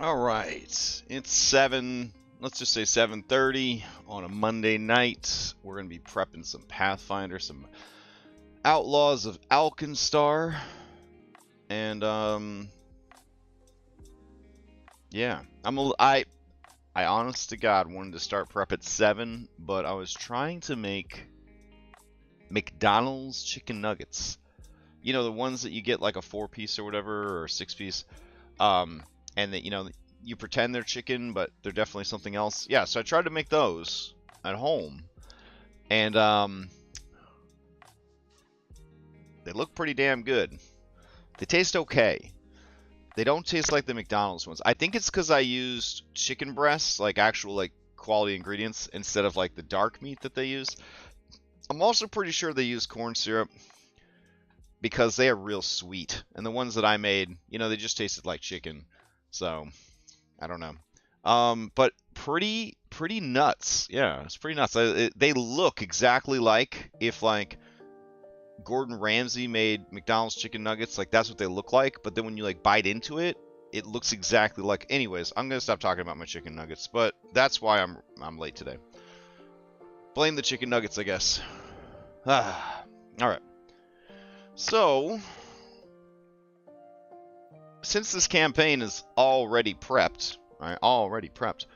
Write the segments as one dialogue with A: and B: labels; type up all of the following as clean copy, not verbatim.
A: All right, it's 7, let's just say 7:30 on a Monday night. We're going to be prepping some Pathfinder, some Outlaws of Alkenstar, and yeah, I honest to God wanted to start prep at 7, but I was trying to make McDonald's chicken nuggets. You know, the ones that you get like a 4-piece or whatever, or 6-piece. And that, you know, you pretend they're chicken, but they're definitely something else. Yeah, so I tried to make those at home, and they look pretty damn good. They taste okay. They don't taste like the McDonald's ones. I think it's because I used chicken breasts, like actual like quality ingredients, instead of like the dark meat that they use. I'm also pretty sure they use corn syrup because they are real sweet, and the ones that I made, you know, they just tasted like chicken. So I don't know. But pretty nuts. Yeah, it's pretty nuts. They look exactly like if like Gordon Ramsay made McDonald's chicken nuggets. Like that's what they look like. But then when you like bite into it, it looks exactly like. Anyways, I'm gonna stop talking about my chicken nuggets. But that's why I'm late today. Blame the chicken nuggets, I guess. All right. So since this campaign is already prepped, right? Already prepped.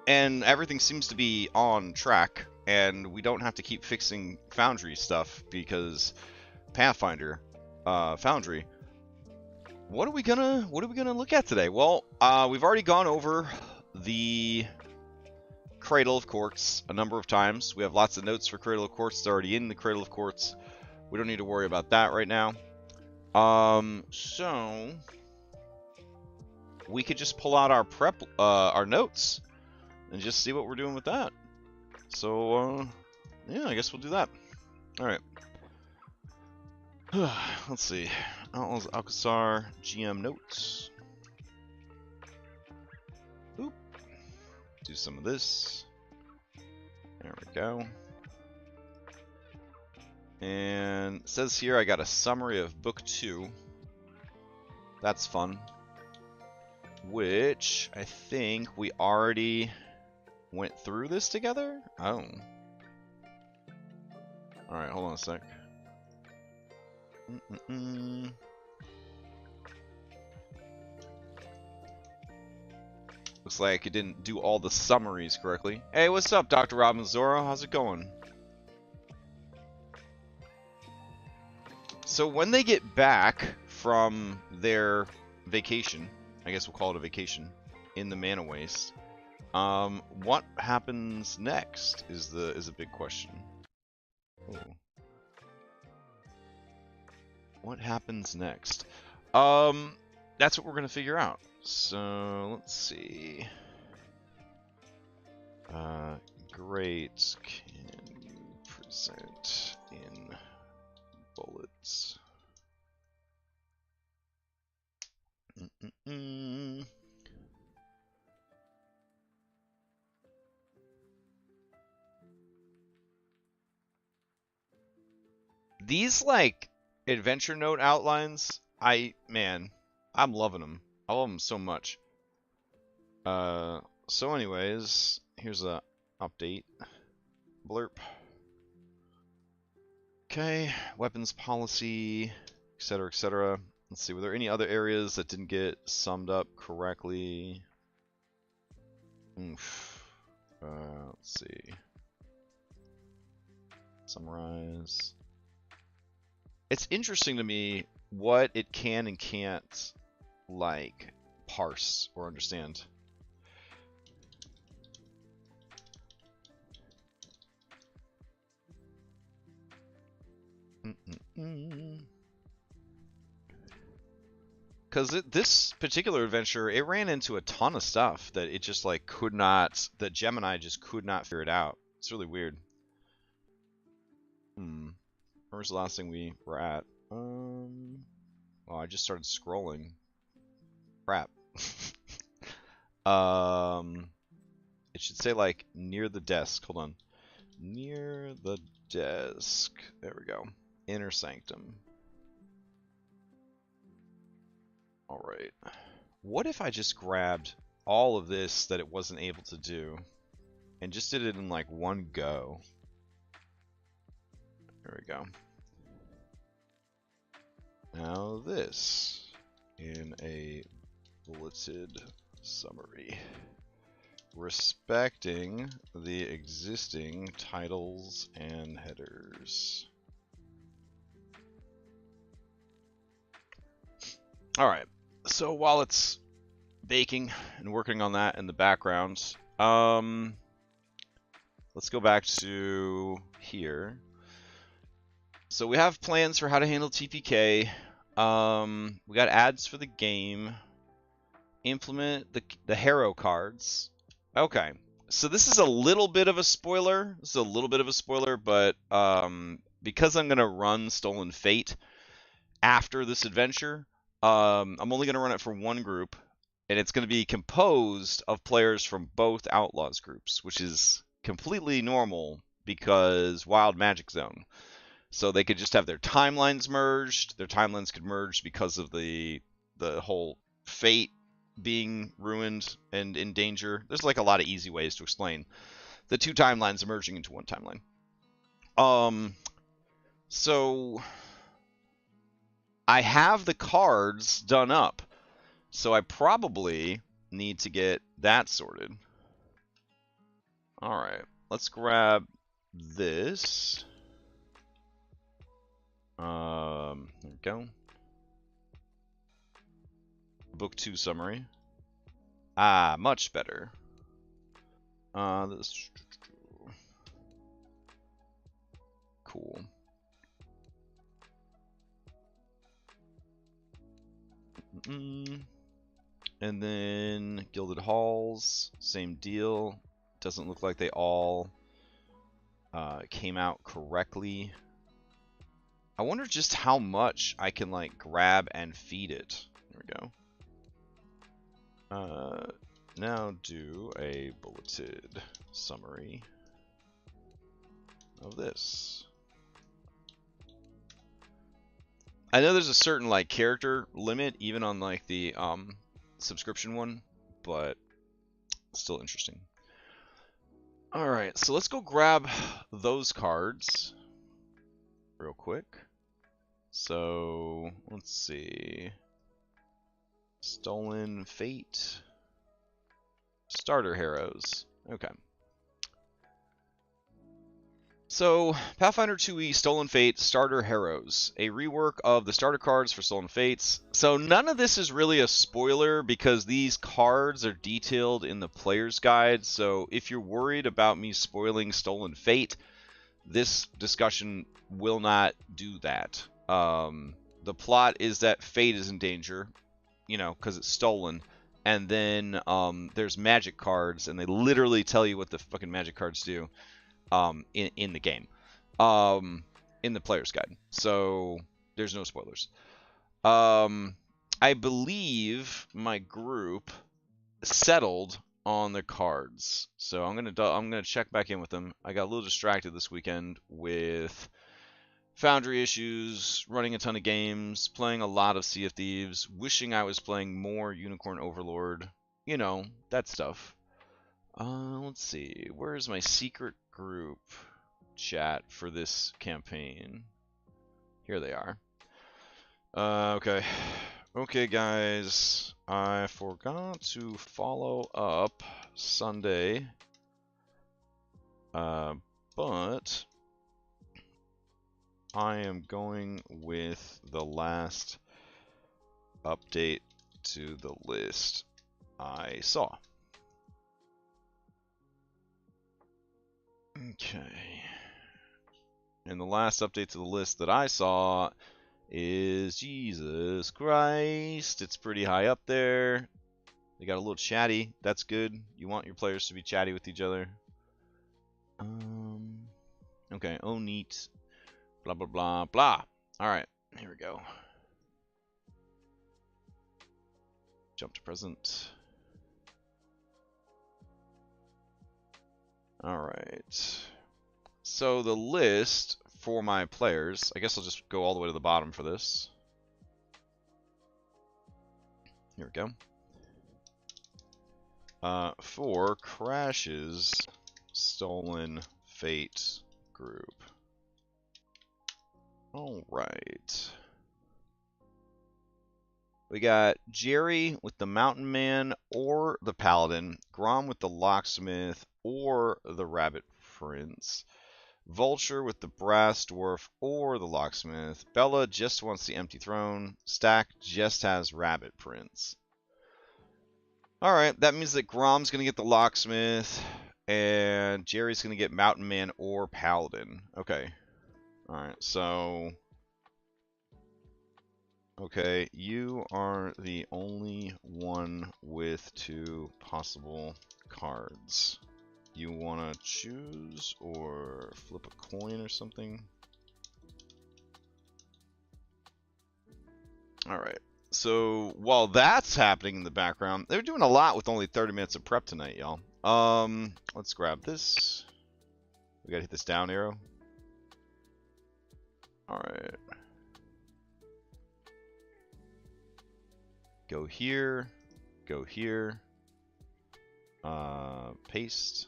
A: And everything seems to be on track, and we don't have to keep fixing Foundry stuff because Pathfinder, Foundry. What are we gonna look at today? Well, we've already gone over the Cradle of Courts a number of times. We have lots of notes for Cradle of Courts. They're already in the Cradle of Courts. We don't need to worry about that right now. So we could just pull out our our notes and just see what we're doing with that. So, yeah, I guess we'll do that. Alright. Let's see. Outlaws, Alkenstar, GM notes. Oop. Do some of this. There we go. And it says here I got a summary of Book 2. That's fun. Which I think we already went through this together? Oh. Alright, hold on a sec. Looks like it didn't do all the summaries correctly. Hey, what's up, Dr. Robin Zoro? How's it going? So when they get back from their vacation, I guess we'll call it a vacation, in the Mana Waste, what happens next is a big question. Ooh. What happens next? That's what we're gonna figure out. So let's see. Great. Can you present in bullets? These like adventure note outlines, I'm loving them. I love them so much. So anyways, here's a update. Blurp. Okay, weapons policy, etc., etc. Let's see, were there any other areas that didn't get summed up correctly? Oof. Let's see. Summarize. It's interesting to me what it can and can't, like, parse or understand. Because this particular adventure, it ran into a ton of stuff that it just, like, could not, that Gemini just could not figure it out. It's really weird. Where's the last thing we were at? Oh, I just started scrolling. Crap. It should say like near the desk. Hold on. Near the desk. There we go. Inner sanctum. All right. What if I just grabbed all of this that it wasn't able to do and just did it in like one go? There we go. Now this in a bulleted summary, respecting the existing titles and headers. All right, so while it's baking and working on that in the background, let's go back to here. So we have plans for how to handle TPK. We got ads for the game. Implement the hero cards. Okay, so this is a little bit of a spoiler. This is a little bit of a spoiler, but because I'm gonna run Stolen Fate after this adventure, I'm only gonna run it for one group, and it's gonna be composed of players from both Outlaws groups, which is completely normal because Wild Magic Zone. So they could just have their timelines merged. Their timelines could merge because of the whole fate being ruined and in danger. There's like a lot of easy ways to explain the two timelines merging into one timeline. So I have the cards done up, so I probably need to get that sorted. All right, let's grab this. There we go. Book 2 summary. Ah, much better. This cool. And then Gilded Halls, same deal. Doesn't look like they all came out correctly. I wonder just how much I can like grab and feed it. There we go. Now do a bulleted summary of this. I know there's a certain like character limit even on like the subscription one, but still interesting. All right, so let's go grab those cards real quick. So let's see. Stolen Fate. Starter Heroes. Okay. So, Pathfinder 2e Stolen Fate Starter Heroes, a rework of the starter cards for Stolen Fates. So none of this is really a spoiler because these cards are detailed in the player's guide. So if you're worried about me spoiling Stolen Fate, this discussion will not do that. The plot is that Fate is in danger, you know, because it's stolen. And then there's magic cards, and they literally tell you what the fucking magic cards do. In the game, in the player's guide. So there's no spoilers. I believe my group settled on the cards, so I'm gonna check back in with them. I got a little distracted this weekend with Foundry issues, running a ton of games, playing a lot of Sea of Thieves, wishing I was playing more Unicorn Overlord. You know, that stuff. Let's see. Where's my secret group chat for this campaign? Here they are. Okay. Okay, guys. I forgot to follow up Sunday. But I am going with the last update to the list I saw. Okay. And the last update to the list that I saw is Jesus Christ. It's pretty high up there. They got a little chatty. That's good. You want your players to be chatty with each other. Okay. Oh, neat. Blah, blah, blah, blah. All right. Here we go. Jump to present. All right. So the list for my players, I guess I'll just go all the way to the bottom for this. Here we go. For crashes, stolen fate group. All right. We got Jerry with the Mountain Man or the Paladin, Grom with the Locksmith or the Rabbit Prince, Vulture with the Brass Dwarf or the Locksmith, Bella just wants the Empty Throne, Stack just has Rabbit Prince. Alright, that means that Grom's going to get the Locksmith, and Jerry's going to get Mountain Man or Paladin. Okay. Alright, so... Okay, you are the only one with 2 possible cards. You want to choose or flip a coin or something? Alright, so while that's happening in the background, they're doing a lot with only 30 minutes of prep tonight, y'all. Let's grab this. We gotta hit this down arrow. Alright. Go here, go here, paste.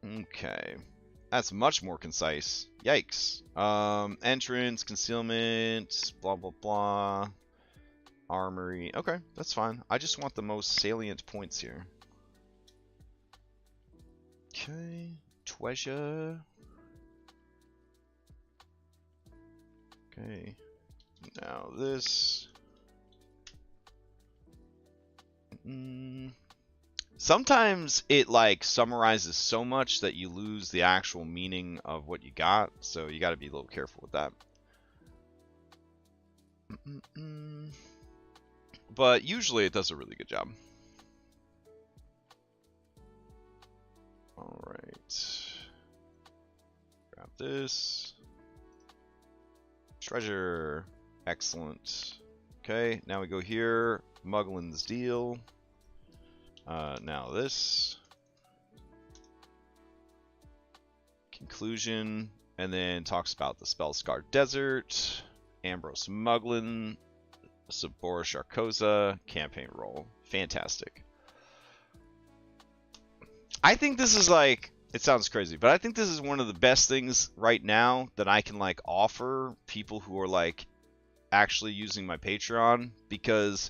A: Okay, that's much more concise. Yikes. Entrance, concealment, blah, blah, blah. Armory. Okay, that's fine. I just want the most salient points here. Okay, treasure. Okay. Now this. Sometimes it like summarizes so much that you lose the actual meaning of what you got, so you got to be a little careful with that. But usually it does a really good job. All right. Grab this. Treasure. Excellent. Okay, now we go here. Muglin's Deal. Now this. Conclusion. And then talks about the Spellscarred Desert. Ambrose Muglin. Sabora Sharkoza. Campaign roll. Fantastic. I think this is like... It sounds crazy, but I think this is one of the best things right now that I can like offer people who are like actually using my Patreon, because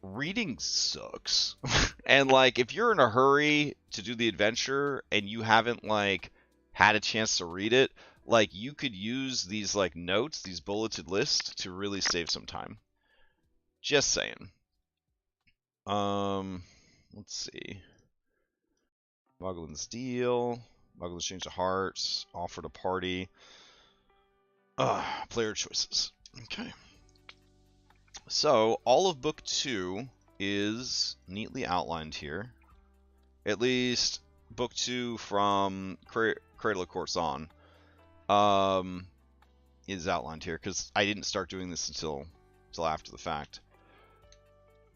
A: reading sucks. And like if you're in a hurry to do the adventure and you haven't like had a chance to read it, like you could use these like notes, these bulleted lists to really save some time. Just saying. Let's see. Muglin's Deal, Muglin's Change of Hearts, Offer to Party, player choices. Okay. So, all of Book 2 is neatly outlined here. At least, Book 2 from Cradle of Courts on is outlined here, because I didn't start doing this until after the fact.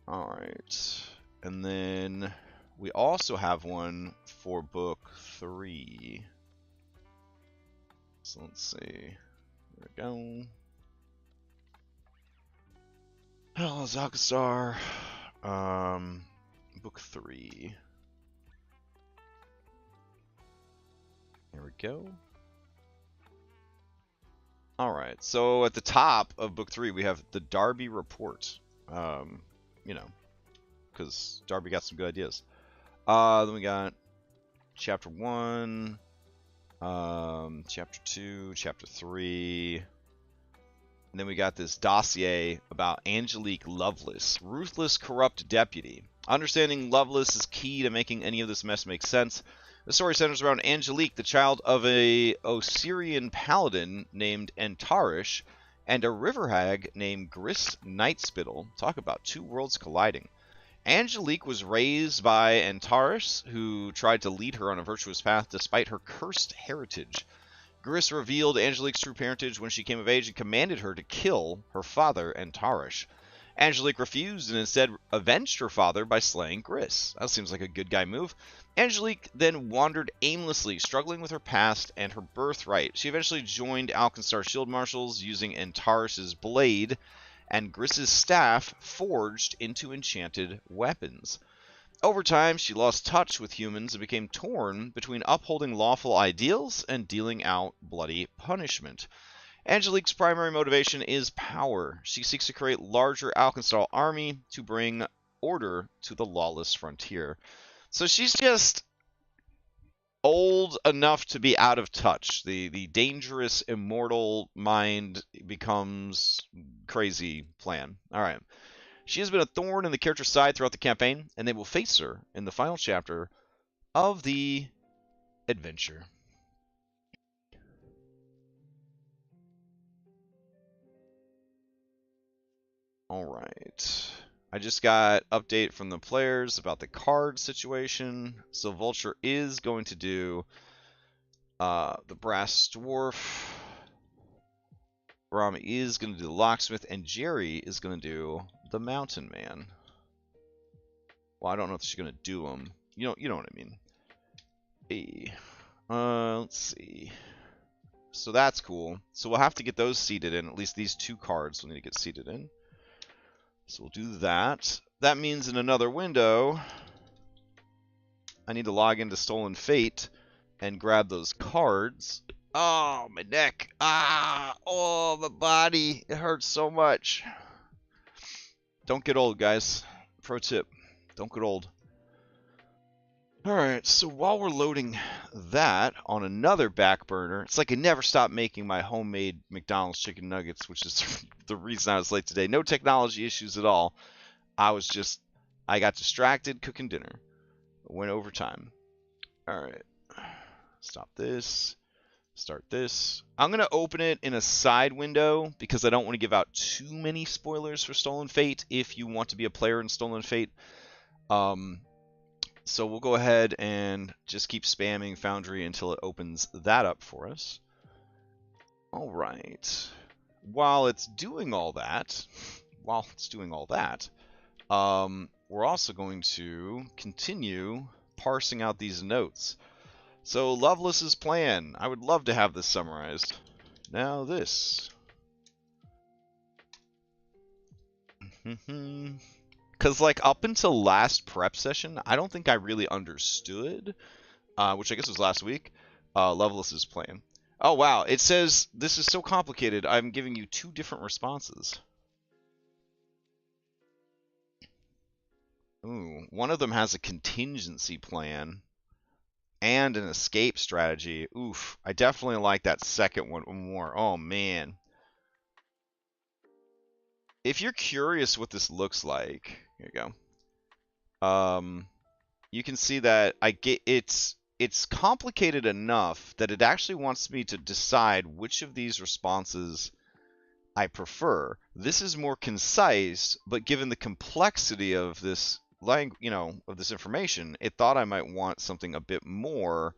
A: Alright. And then... we also have one for Book 3. So let's see. There we go. Outlaws, Alkenstar. Book 3. There we go. Alright, so at the top of Book 3 we have the Darby Report. You know, because Darby got some good ideas. Then we got Chapter 1, Chapter 2, Chapter 3, and then we got this dossier about Angelique Lovelace, ruthless, corrupt deputy. Understanding Lovelace is key to making any of this mess make sense. The story centers around Angelique, the child of a Osirian paladin named Antarish, and a river hag named Gris Nightspittle. Talk about two worlds colliding. Angelique was raised by Antarish, who tried to lead her on a virtuous path despite her cursed heritage. Gris revealed Angelique's true parentage when she came of age and commanded her to kill her father, Antarish. Angelique refused and instead avenged her father by slaying Gris. That seems like a good guy move. Angelique then wandered aimlessly, struggling with her past and her birthright. She eventually joined Alkenstar Shield Marshals using Antarish's blade, and Griss's staff forged into enchanted weapons. Over time, she lost touch with humans and became torn between upholding lawful ideals and dealing out bloody punishment. Angelique's primary motivation is power. She seeks to create larger Alkenstar army to bring order to the lawless frontier. So she's just old enough to be out of touch. The dangerous immortal mind becomes crazy plan. All right. She has been a thorn in the character's side throughout the campaign, and they will face her in the final chapter of the adventure. All right. I just got update from the players about the card situation. So Vulture is going to do the Brass Dwarf. Brahma is going to do the Locksmith, and Jerry is going to do the Mountain Man. Well, I don't know if she's going to do them. You know what I mean. Hey. Let's see. So that's cool. So we'll have to get those seated in. At least these two cards will need to get seated in. So we'll do that. That means in another window, I need to log into Stolen Fate and grab those cards. Oh, my neck. Ah, oh, my body. It hurts so much. Don't get old, guys. Pro tip. Don't get old. Alright, so while we're loading that on another back burner, it's like I never stopped making my homemade McDonald's chicken nuggets, which is the reason I was late today. No technology issues at all. I got distracted cooking dinner. Went overtime. Alright. Stop this. Start this. I'm going to open it in a side window because I don't want to give out too many spoilers for Stolen Fate if you want to be a player in Stolen Fate. So we'll go ahead and just keep spamming Foundry until it opens that up for us. All right. While it's doing all that, we're also going to continue parsing out these notes. So Lovelace's plan. I would love to have this summarized. Now this. Because, like, up until last prep session, I don't think I really understood, which I guess was last week, Lovelace's plan. Oh, wow. It says, this is so complicated, I'm giving you 2 different responses. Ooh, one of them has a contingency plan and an escape strategy. Oof, I definitely like that second one more. Oh, man. If you're curious what this looks like, here you go. You can see that it's complicated enough that it actually wants me to decide which of these responses I prefer. This is more concise, but given the complexity of this of this information, it thought I might want something a bit more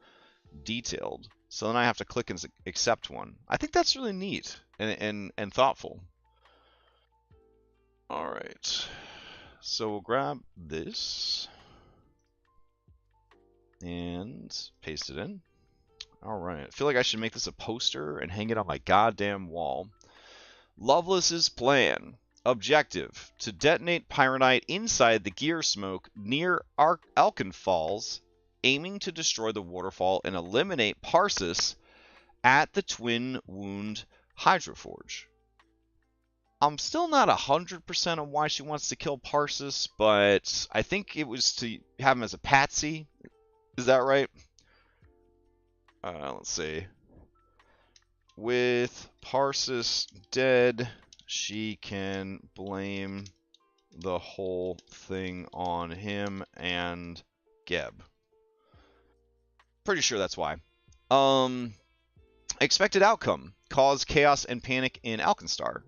A: detailed. So then I have to click and accept one. I think that's really neat and thoughtful. All right, so we'll grab this and paste it in. All right, I feel like I should make this a poster and hang it on my goddamn wall. Lovelace's plan. Objective: to detonate Pyronite inside the gear smoke near Alken Falls, aiming to destroy the waterfall and eliminate Parsis at the Twin Wound Hydroforge. I'm still not 100% on why she wants to kill Parsis, but I think it was to have him as a patsy. Is that right? Let's see. With Parsis dead, she can blame the whole thing on him and Geb. Pretty sure that's why. Expected outcome. Cause chaos and panic in Alkenstar.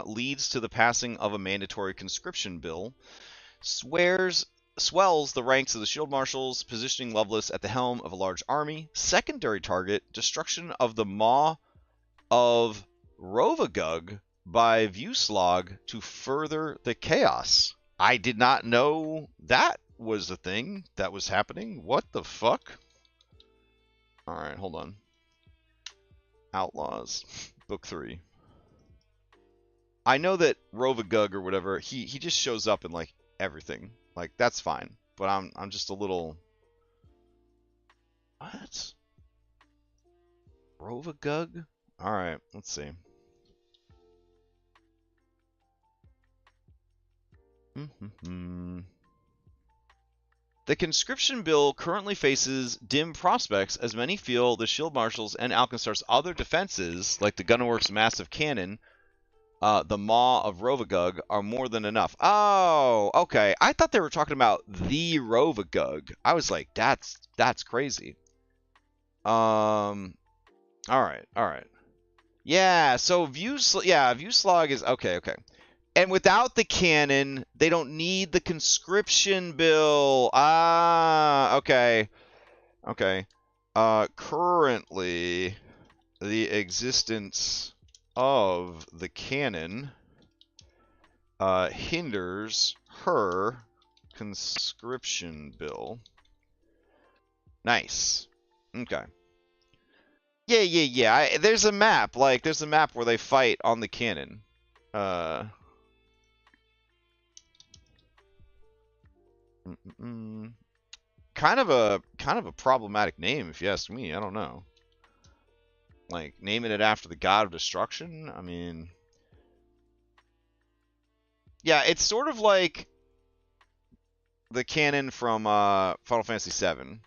A: Leads to the passing of a mandatory conscription bill. Swells the ranks of the shield marshals, positioning Lovelace at the helm of a large army. Secondary target, destruction of the Maw of Rovagug by Viewslog to further the chaos. I did not know that was a thing that was happening. What the fuck? Alright, hold on. Outlaws, Book 3. I know that Rovagug or whatever, he just shows up in like everything. Like that's fine. But I'm just a little what? Rovagug? Alright, let's see. The conscription bill currently faces dim prospects as many feel the Shield Marshals and Alkenstar's other defenses, like the Gunnerworks massive cannon, the Maw of Rovagug, are more than enough. Oh, okay. I thought they were talking about the Rovagug. I was like, that's crazy. All right. Yeah, so View Slog is okay. And without the cannon, they don't need the conscription bill. Ah, okay. Currently, the existence of the cannon hinders her conscription bill. Nice. Okay. Yeah. There's a map. Like, there's a map where they fight on the cannon. Kind of a problematic name, if you ask me. I don't know. Like, naming it after the god of destruction? I mean... Yeah, it's sort of like the cannon from Final Fantasy VII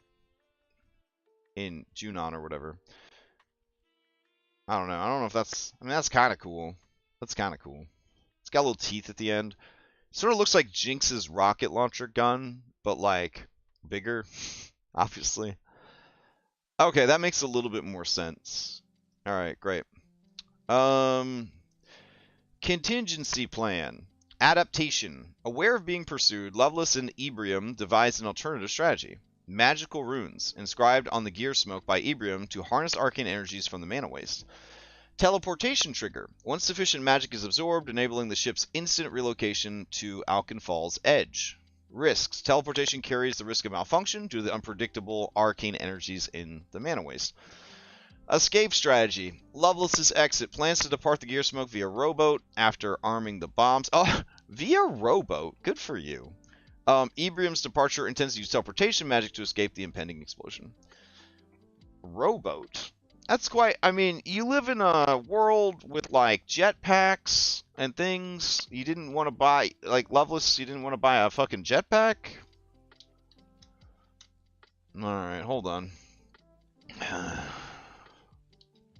A: in Junon or whatever. I don't know if that's... I mean, that's kind of cool. That's kind of cool. It's got little teeth at the end. Sort of looks like Jinx's rocket launcher gun, but, like, bigger, obviously. Okay, that makes a little bit more sense. Alright, great. Contingency plan. Adaptation. Aware of being pursued, Lovelace and Ebrium devised an alternative strategy. Magical runes, inscribed on the gear smoke by Ebrium to harness arcane energies from the mana waste. Teleportation trigger. Once sufficient magic is absorbed, enabling the ship's instant relocation to Alkenfall's edge. Risks. Teleportation carries the risk of malfunction due to the unpredictable arcane energies in the mana waste. Escape strategy. Lovelace's exit. Plans to depart the gear smoke via rowboat after arming the bombs. Oh, via rowboat. Good for you. Ebrium's departure intends to use teleportation magic to escape the impending explosion. Rowboat. That's quite... I mean, you live in a world with, like, jetpacks and things. You didn't want to buy... Like, Lovelace, you didn't want to buy a fucking jetpack? Alright, hold on.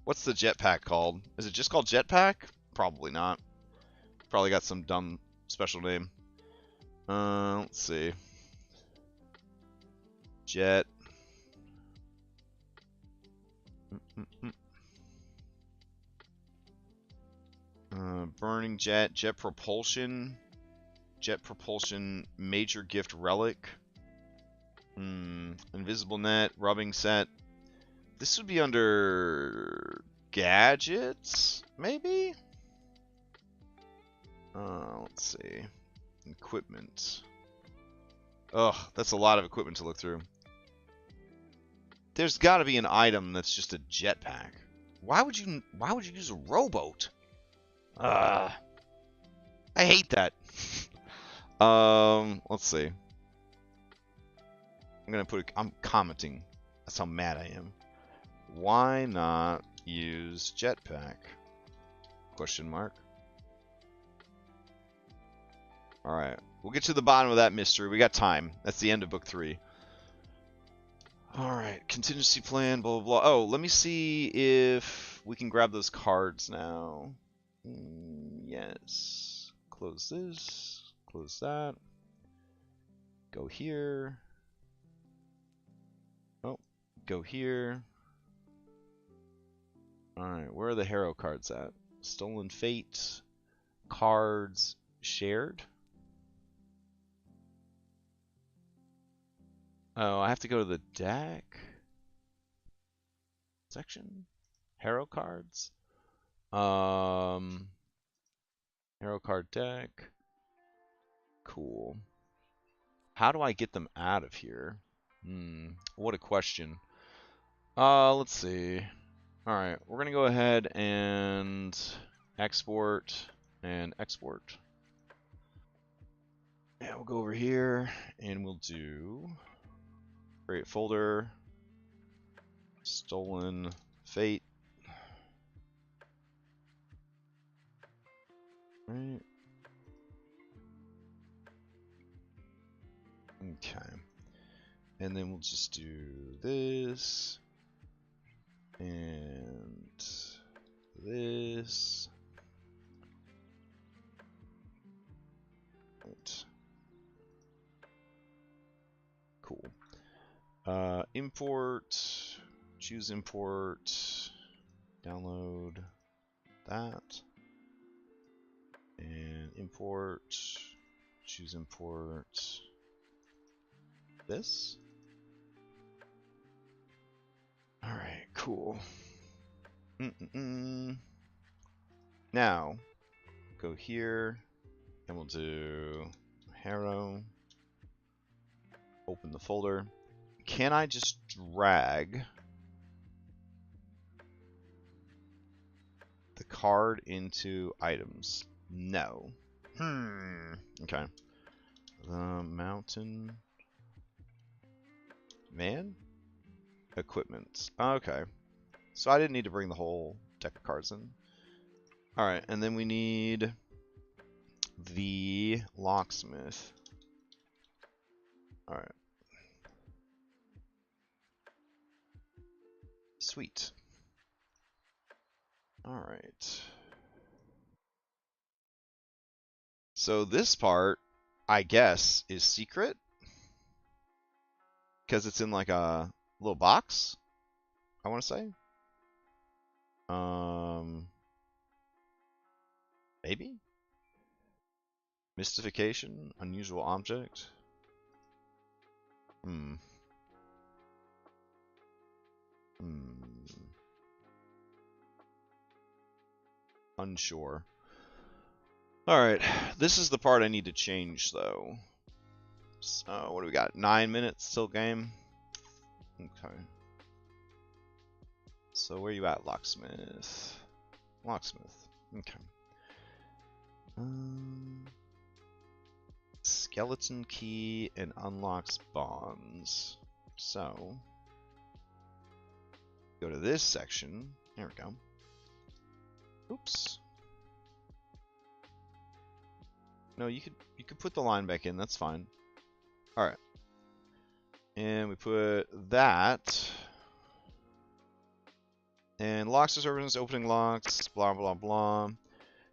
A: What's the jetpack called? Is it just called jetpack? Probably not. Probably got some dumb special name. Let's see. Jet. Burning jet. Jet propulsion. Jet propulsion. Major gift relic. Invisible net. Rubbing set. This would be under gadgets, maybe? Let's see. Equipment. Ugh, that's a lot of equipment to look through. There's got to be an item that's just a jetpack. Why would you use a rowboat? I hate that. Let's see. I'm commenting. That's how mad I am. Why not use jetpack? Question mark. Alright. We'll get to the bottom of that mystery. We got time. That's the end of book 3. Alright. Contingency plan, blah, blah, blah. Oh, let me see if we can grab those cards now. Yes. Close this. Close that. Go here. Oh. Go here. Alright, where are the hero cards at? Stolen Fate, cards, shared? Oh, I have to go to the deck? Section? Hero cards? Hero card deck. Cool. How do I get them out of here? What a question. Let's see. Alright, we're going to go ahead and export and export. And we'll go over here and we'll do create folder, stolen fate. Right. Okay. And then we'll just do this and this. Right. Cool. Import, choose import, download that, and import, choose import this. All right, cool. Now, go here, and we'll do Harrow, open the folder. Can I just drag the card into items? No. Okay. The mountain man equipment. Okay. So I didn't need to bring the whole deck of cards in. All right, and then we need the locksmith. All right. Sweet. All right. So this part, I guess, is secret because it's in like a little box, I want to say. Maybe? Mystification, unusual object. Unsure. Alright, this is the part I need to change, though. So, what do we got? 9 minutes till game? Okay. So, where you at, locksmith? Locksmith. Okay. Skeleton key and unlocks bonds. So, go to this section. There we go. Oops. No, you could put the line back in. That's fine. All right. And we put that. And locks disturbance, opening locks, blah blah blah.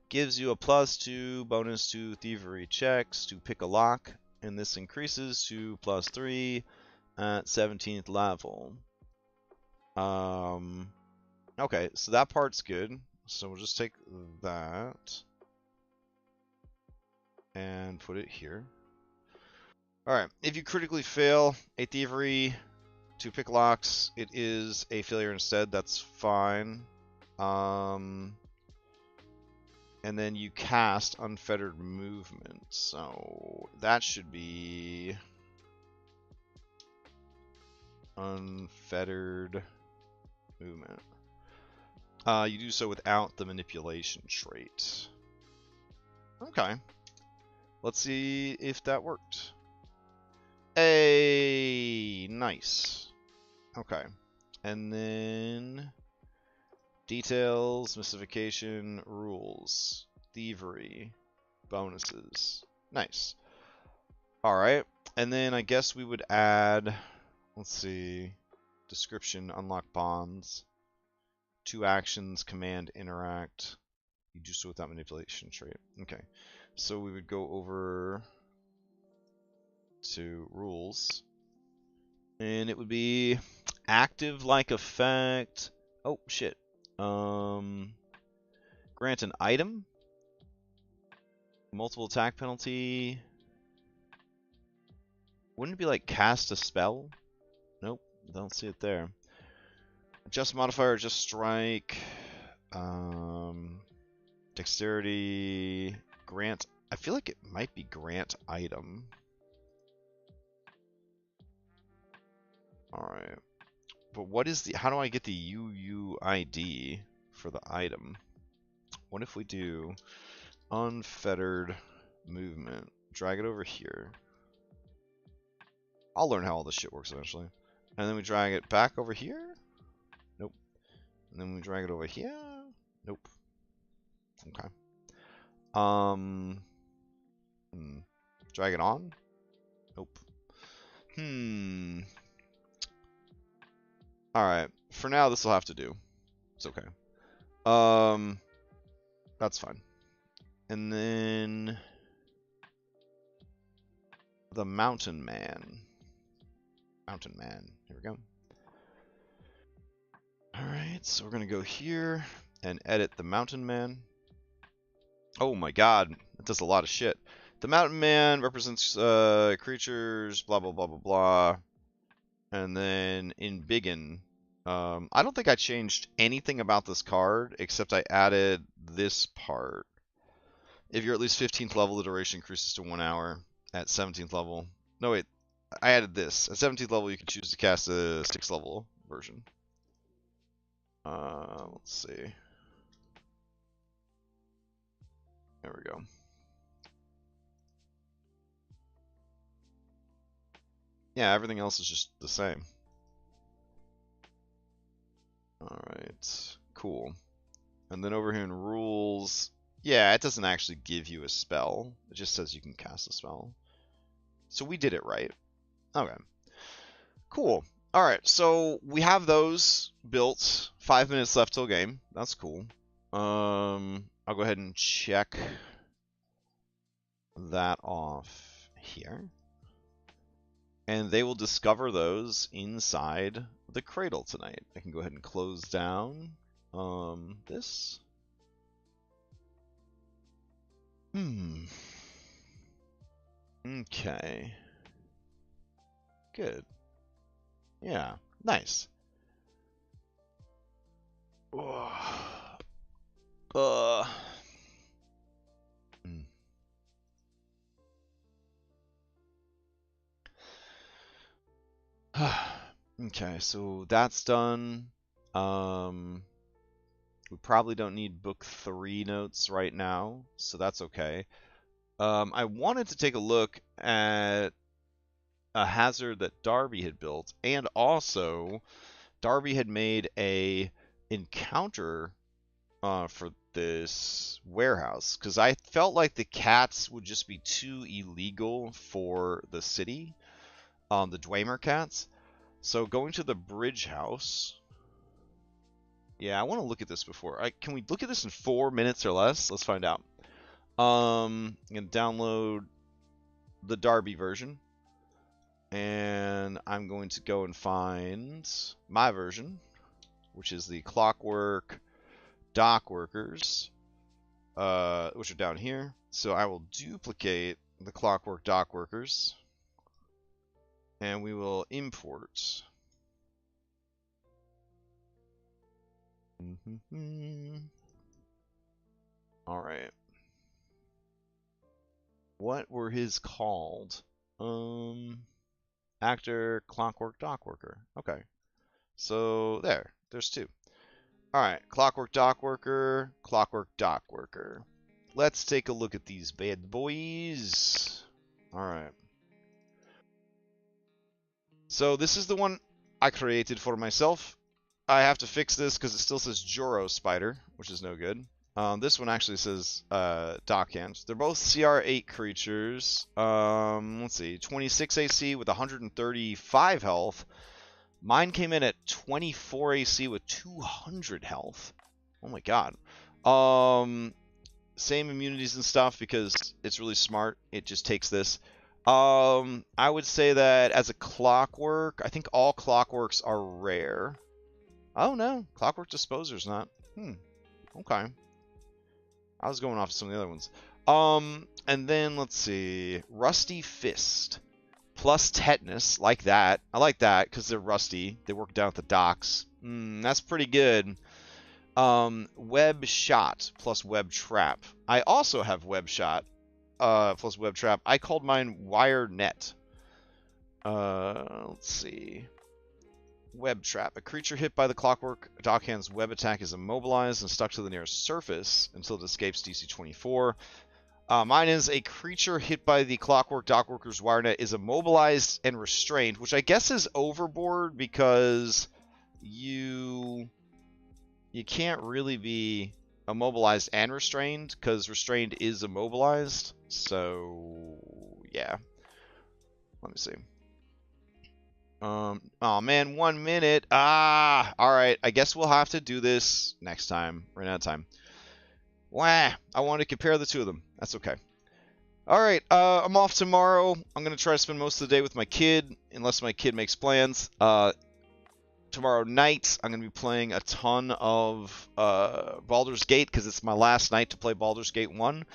A: Gives you a +2 bonus to thievery checks to pick a lock, and this increases to +3 at 17th level. Okay, so that part's good. So we'll just take that and put it here. Alright, if you critically fail a thievery to pick locks, it is a failure instead. That's fine. And then you cast unfettered movement. So that should be unfettered movement. You do so without the manipulation trait. Okay. Let's see if that worked. Hey, nice. Okay. And then details, mystification, rules, thievery, bonuses. Nice. Alright. And then I guess we would add, let's see, description, unlock bonds, 2 actions, command, interact. You do so without manipulation trait. Okay. So we would go over to rules. And it would be active like effect. Oh, shit. Grant an item. Multiple attack penalty. Wouldn't it be like cast a spell? Nope, don't see it there. Adjust modifier, adjust strike. Dexterity. Grant. I feel like it might be grant item. Alright. But what is the... How do I get the UUID for the item? What if we do Unfettered movement. Drag it over here. I'll learn how all this shit works eventually. And then we drag it back over here. Nope. And then we drag it over here. Nope. Okay. Drag it on. Nope. All right. For now, this will have to do. It's okay. That's fine. And then the Mountain Man. Mountain Man. Here we go. All right. So we're gonna go here and edit the Mountain Man. Oh my God, it does a lot of shit. The Mountain Man represents creatures. Blah blah blah blah blah. And then in Biggin, I don't think I changed anything about this card except I added this part. If you're at least 15th level, the duration increases to 1 hour. At 17th level, no wait, I added this. At 17th level, you can choose to cast a 6th level version. Let's see. There we go. Yeah, everything else is just the same. Alright, cool. And then over here in rules, yeah, it doesn't actually give you a spell. It just says you can cast a spell. So we did it right. Okay. Cool. Alright, so we have those built. 5 minutes left till game. That's cool. I'll go ahead and check that off here. And they will discover those inside the cradle tonight. I can go ahead and close down this. Okay. Good. Yeah, nice. Okay, so that's done. We probably don't need book 3 notes right now, so that's okay. I wanted to take a look at a hazard that Darby had built, and also Darby had made a encounter for this warehouse, because I felt like the cats would just be too illegal for the city, the Dwemer cats. So going to the bridge house. Yeah, I want to look at this before. Can we look at this in 4 minutes or less? Let's find out. I'm going to download the Darby version. And I'm going to go and find my version, which is the Clockwork Dock Workers, which are down here. So I will duplicate the Clockwork Dock Workers. And we will import. All right. What were his called? Actor, Clockwork Dock Worker. Okay. So there's 2. All right, Clockwork Dock Worker, Clockwork Dock Worker. Let's take a look at these bad boys. All right. So this is the one I created for myself. I have to fix this because it still says Joro Spider, which is no good. This one actually says Dockhand. They're both CR8 creatures. Let's see, 26 AC with 135 health. Mine came in at 24 AC with 200 health. Oh my god. Same immunities and stuff because it's really smart. It just takes this. I would say that as a clockwork, I think all clockworks are rare. Oh no, Clockwork Disposer's not. Okay. I was going off to some of the other ones. And then let's see, Rusty Fist plus Tetanus, like that. I like that because they're rusty. They work down at the docks. That's pretty good. Web Shot plus Web Trap. I also have Web Shot plus Web Trap. I called mine Wire Net. Let's see. Web Trap. A creature hit by the Clockwork Dockhand's web attack is immobilized and stuck to the nearest surface until it escapes DC 24. Mine is a creature hit by the Clockwork Dockworker's wire net is immobilized and restrained, which I guess is overboard because you can't really be immobilized and restrained because restrained is immobilized. So yeah, let me see. Oh man, 1 minute. All right. I guess we'll have to do this next time. Ran out of time. Wah, I want to compare the two of them. That's okay. All right, I'm off tomorrow. I'm going to try to spend most of the day with my kid, unless my kid makes plans. Tomorrow night, I'm going to be playing a ton of Baldur's Gate, because it's my last night to play Baldur's Gate 1.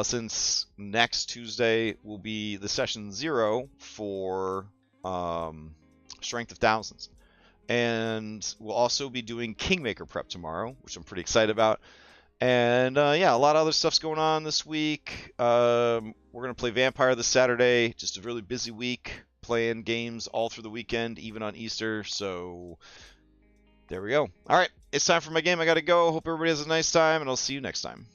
A: Since next Tuesday will be the session 0 for Strength of Thousands. And we'll also be doing Kingmaker prep tomorrow, which I'm pretty excited about. And yeah, a lot of other stuff's going on this week. We're going to play Vampire this Saturday. Just a really busy week, playing games all through the weekend, even on Easter. So there we go. All right, it's time for my game. I got to go. Hope everybody has a nice time, and I'll see you next time.